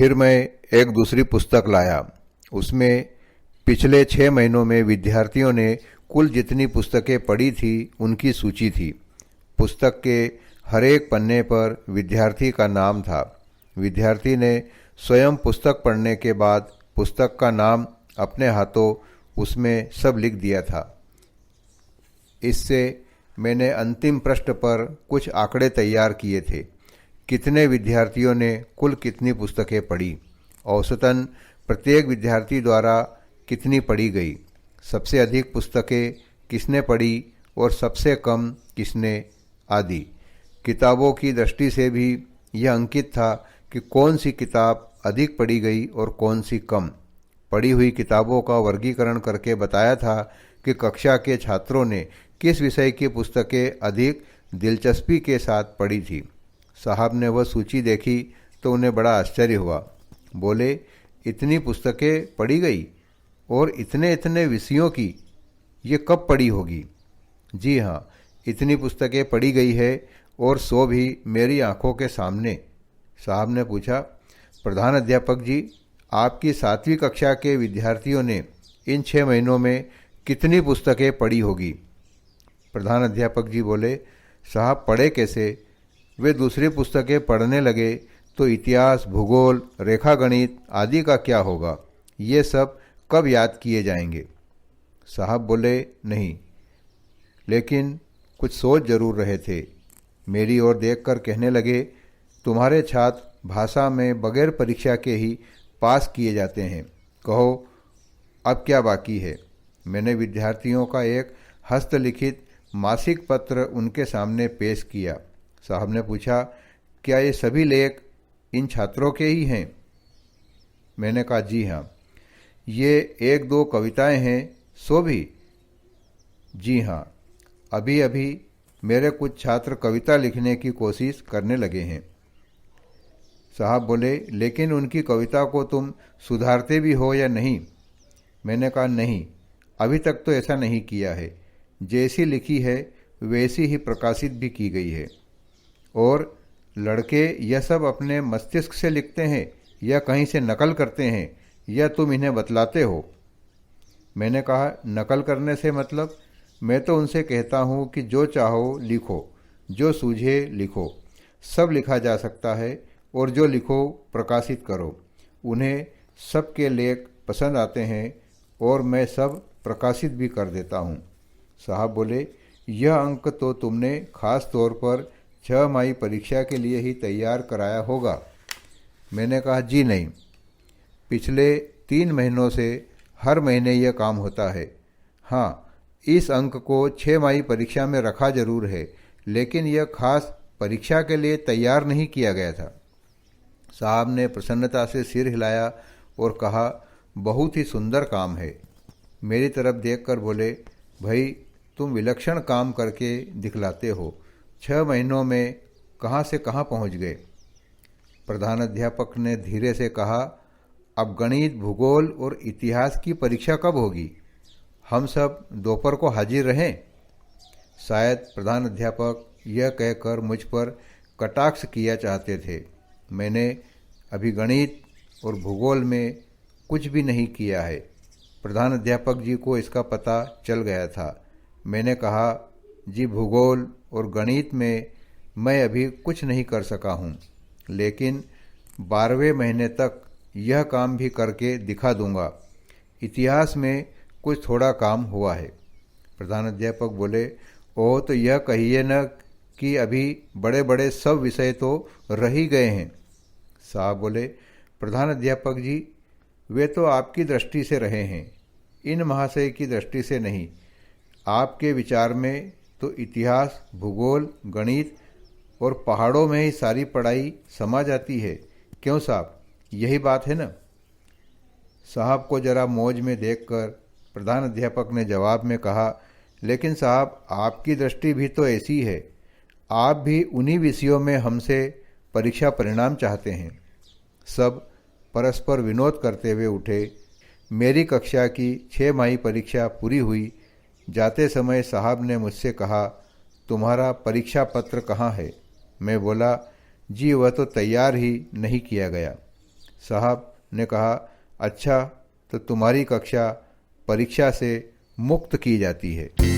फिर मैं एक दूसरी पुस्तक लाया। उसमें पिछले 6 महीनों में विद्यार्थियों ने कुल जितनी पुस्तकें पढ़ी थी उनकी सूची थी। पुस्तक के हर एक पन्ने पर विद्यार्थी का नाम था। विद्यार्थी ने स्वयं पुस्तक पढ़ने के बाद पुस्तक का नाम अपने हाथों उसमें सब लिख दिया था। इससे मैंने अंतिम पृष्ठ पर कुछ आंकड़े तैयार किए थे। कितने विद्यार्थियों ने कुल कितनी पुस्तकें पढ़ी, औसतन प्रत्येक विद्यार्थी द्वारा कितनी पढ़ी गई, सबसे अधिक पुस्तकें किसने पढ़ी और सबसे कम किसने, आदि। किताबों की दृष्टि से भी यह अंकित था कि कौन सी किताब अधिक पढ़ी गई और कौन सी कम। पढ़ी हुई किताबों का वर्गीकरण करके बताया था कि कक्षा के छात्रों ने किस विषय की पुस्तकें अधिक दिलचस्पी के साथ पढ़ी थी। साहब ने वह सूची देखी तो उन्हें बड़ा आश्चर्य हुआ। बोले, इतनी पुस्तकें पढ़ी गई और इतने इतने विषयों की, ये कब पढ़ी होगी? जी हाँ, इतनी पुस्तकें पढ़ी गई है और सो भी मेरी आंखों के सामने। साहब ने पूछा, प्रधान अध्यापक जी, आपकी 7वीं कक्षा के विद्यार्थियों ने इन 6 महीनों में कितनी पुस्तकें पढ़ी होगी? प्रधान अध्यापक जी बोले, साहब पढ़े कैसे? वे दूसरी पुस्तकें पढ़ने लगे तो इतिहास, भूगोल, रेखागणित आदि का क्या होगा? ये सब कब याद किए जाएंगे? साहब बोले, नहीं, लेकिन कुछ सोच जरूर रहे थे। मेरी ओर देखकर कहने लगे, तुम्हारे छात्र भाषा में बगैर परीक्षा के ही पास किए जाते हैं। कहो, अब क्या बाकी है? मैंने विद्यार्थियों का एक हस्तलिखित मासिक पत्र उनके सामने पेश किया। साहब ने पूछा, क्या ये सभी लेख इन छात्रों के ही हैं? मैंने कहा, जी हाँ। ये 1-2 कविताएं हैं, सो भी? जी हाँ, अभी अभी मेरे कुछ छात्र कविता लिखने की कोशिश करने लगे हैं। साहब बोले, लेकिन उनकी कविता को तुम सुधारते भी हो या नहीं? मैंने कहा, नहीं, अभी तक तो ऐसा नहीं किया है। जैसी लिखी है वैसी ही प्रकाशित भी की गई है। और लड़के यह सब अपने मस्तिष्क से लिखते हैं या कहीं से नकल करते हैं या तुम इन्हें बतलाते हो? मैंने कहा, नकल करने से मतलब? मैं तो उनसे कहता हूँ कि जो चाहो लिखो, जो सूझे लिखो, सब लिखा जा सकता है और जो लिखो प्रकाशित करो। उन्हें सबके लेख पसंद आते हैं और मैं सब प्रकाशित भी कर देता हूँ। साहब बोले, यह अंक तो तुमने खास तौर पर 6 माही परीक्षा के लिए ही तैयार कराया होगा। मैंने कहा, जी नहीं, पिछले 3 महीनों से हर महीने यह काम होता है। हाँ, इस अंक को 6 माही परीक्षा में रखा जरूर है, लेकिन यह खास परीक्षा के लिए तैयार नहीं किया गया था। साहब ने प्रसन्नता से सिर हिलाया और कहा, बहुत ही सुंदर काम है। मेरी तरफ देखकर बोले, भाई तुम विलक्षण काम करके दिखलाते हो। 6 महीनों में कहाँ से कहाँ पहुँच गए? प्रधान अध्यापक ने धीरे से कहा, अब गणित, भूगोल और इतिहास की परीक्षा कब होगी? हम सब दोपहर को हाजिर रहें? शायद प्रधान अध्यापक यह कहकर मुझ पर कटाक्ष किया चाहते थे। मैंने अभी गणित और भूगोल में कुछ भी नहीं किया है। प्रधान अध्यापक जी को इसका पता चल गया था। मैंने कहा, जी भूगोल और गणित में मैं अभी कुछ नहीं कर सका हूँ, लेकिन 12वें महीने तक यह काम भी करके दिखा दूंगा। इतिहास में कुछ थोड़ा काम हुआ है। प्रधान अध्यापक बोले, ओह, तो यह कहिए न कि अभी बड़े बड़े सब विषय तो रह ही गए हैं। साहब बोले, प्रधान अध्यापक जी, वे तो आपकी दृष्टि से रहे हैं, इन महाशय की दृष्टि से नहीं। आपके विचार में तो इतिहास, भूगोल, गणित और पहाड़ों में ही सारी पढ़ाई समा जाती है। क्यों साहब, यही बात है ना? साहब को जरा मौज में देखकर प्रधान अध्यापक ने जवाब में कहा, लेकिन साहब, आपकी दृष्टि भी तो ऐसी है। आप भी उन्हीं विषयों में हमसे परीक्षा परिणाम चाहते हैं। सब परस्पर विनोद करते हुए उठे। मेरी कक्षा की 6 माही परीक्षा पूरी हुई। जाते समय साहब ने मुझसे कहा, तुम्हारा परीक्षा पत्र कहाँ है? मैं बोला, जी वह तो तैयार ही नहीं किया गया। साहब ने कहा, अच्छा तो तुम्हारी कक्षा परीक्षा से मुक्त की जाती है।